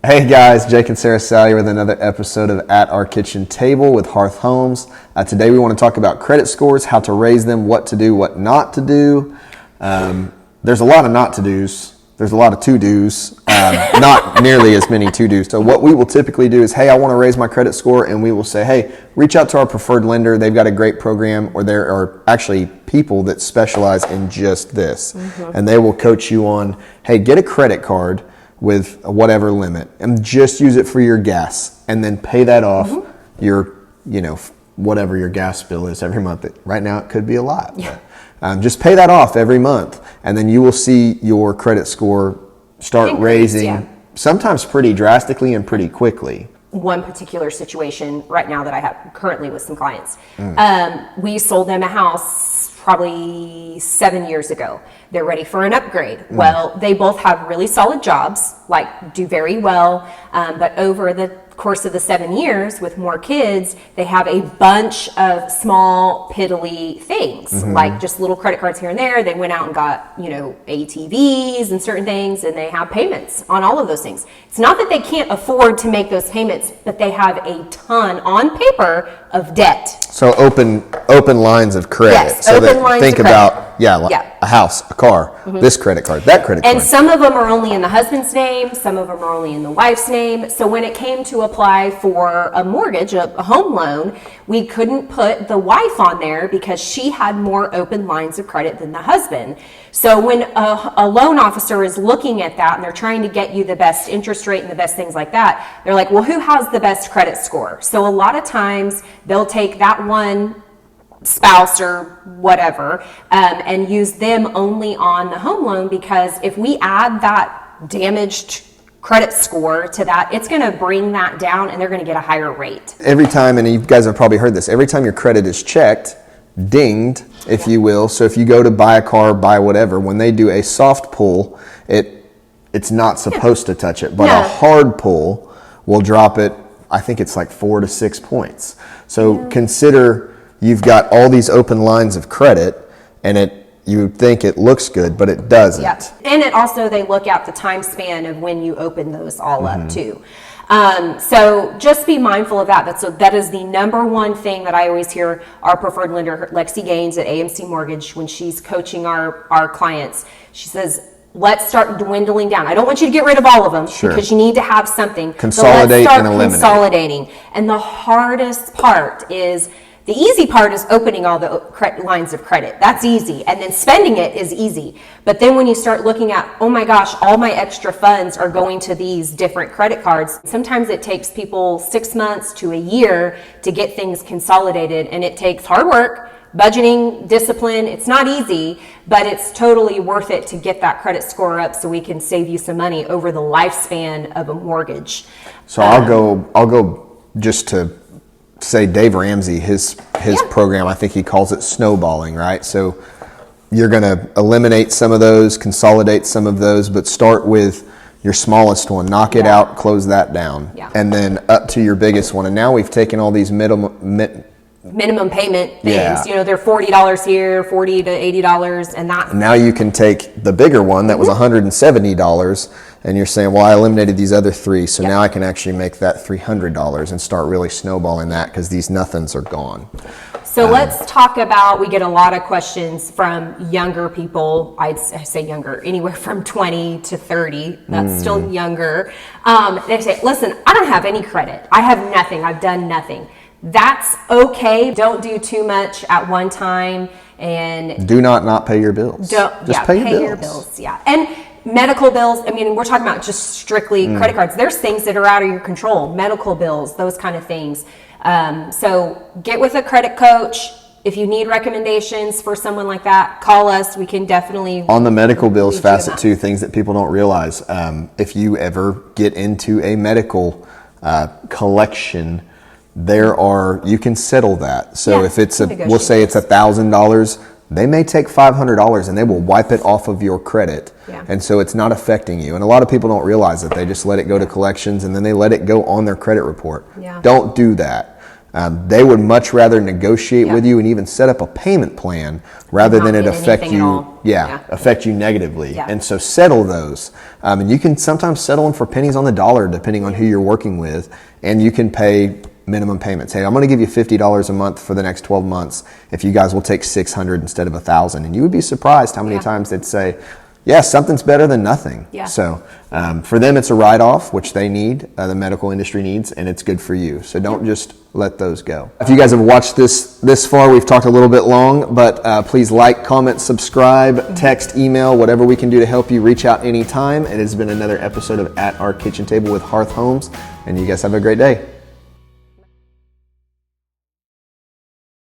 Hey guys, Jake and Sarah Salyer with another episode of At Our Kitchen Table with Hearth Homes. Today we want to talk about credit scores, how to raise them, what to do, what not to do. There's a lot of not to do's. There's a lot of to do's, not nearly as many to do's. So what we will typically do is, hey, I want to raise my credit score, and we will say, hey, reach out to our preferred lender. They've got a great program, or there are actually people that specialize in just this. And they will coach you on, hey, get a credit card with whatever limit and just use it for your gas and then pay that off your, whatever your gas bill is every month. Right now it could be a lot. Yeah. But, just pay that off every month and then you will see your credit score start raising sometimes pretty drastically and pretty quickly. One particular situation right now that I have currently with some clients. We sold them a house probably 7 years ago. They're ready for an upgrade. Well, they both have really solid jobs, do very well, but over the course of the 7 years with more kids, they have a bunch of small piddly things, like just little credit cards here and there. They went out and got, ATVs and certain things, and they have payments on all of those things. It's not that they can't afford to make those payments, but they have a ton on paper of debt. So open lines of credit. Yes, so open lines think of credit. about, a house, a car, this credit card, that credit card. And some of them are only in the husband's name, some of them are only in the wife's name. So when it came to apply for a mortgage, a home loan, we couldn't put the wife on there because she had more open lines of credit than the husband. So when a loan officer is looking at that and they're trying to get you the best interest rate and the best things like that, they're like, well, who has the best credit score? So a lot of times they'll take that one spouse or whatever and use them only on the home loan, because if we add that damaged credit score to that, it's going to bring that down and they're going to get a higher rate. Every time, and you guys have probably heard this, every time your credit is checked, dinged, if you will, so if you go to buy a car, buy whatever, when they do a soft pull, it's not supposed to touch it, but a hard pull will drop it, I think it's like 4 to 6 points. So consider you've got all these open lines of credit and you think it looks good, but it doesn't. Yeah. And it also, they look at the time span of when you open those all up too. So just be mindful of that. That is the number one thing that I always hear our preferred lender, Lexi Gaines at AMC Mortgage, when she's coaching our clients. She says, let's start dwindling down. I don't want you to get rid of all of them because you need to have something. Consolidate and eliminate. Consolidating. And the hardest part is, the easy part is opening all the lines of credit. That's easy. And then spending it is easy. But then when you start looking at, oh my gosh, all my extra funds are going to these different credit cards. Sometimes it takes people 6 months to a year to get things consolidated. And it takes hard work, budgeting, discipline. It's not easy, but it's totally worth it to get that credit score up so we can save you some money over the lifespan of a mortgage. So I'll go just to say Dave Ramsey, his program, I think he calls it snowballing, right? So you're going to eliminate some of those, consolidate some of those, but start with your smallest one, knock it out, close that down, and then up to your biggest one. And now we've taken all these minimum payment things. They're $40 here, $40 to $80, and that. Now you can take the bigger one that was $170, and you're saying, well, I eliminated these other three, so now I can actually make that $300 and start really snowballing that because these nothings are gone. So let's talk about, we get a lot of questions from younger people. I say younger, anywhere from 20 to 30. That's still younger. They say, listen, I don't have any credit. I have nothing. I've done nothing. That's okay. Don't do too much at one time, and do not pay your bills. Just pay your bills. And medical bills, we're talking about just strictly credit cards. There's things that are out of your control, medical bills, those kind of things. So get with a credit coach. If you need recommendations for someone like that, call us. We can definitely. On the medical bills facet too, things that people don't realize. If you ever get into a medical collection, you can settle that. So if it's we'll say it's $1,000, they may take $500 and they will wipe it off of your credit. And so it's not affecting you. And a lot of people don't realize that. They just let it go to collections and then they let it go on their credit report. Don't do that. They would much rather negotiate with you and even set up a payment plan rather Not than it get affect anything at you. all. Yeah, affect you negatively. Yeah. And so settle those. And you can sometimes settle them for pennies on the dollar depending on who you're working with. And you can pay minimum payments. Hey, I'm going to give you $50 a month for the next 12 months if you guys will take $600 instead of $1,000. And you would be surprised how many times they'd say, yeah, something's better than nothing. Yeah. So for them, it's a write-off, which they need, the medical industry needs, and it's good for you. So don't just let those go. If you guys have watched this far, we've talked a little bit long, but please like, comment, subscribe, text, email, whatever we can do to help you. Reach out anytime. It has been another episode of At Our Kitchen Table with Hearth Homes, and you guys have a great day.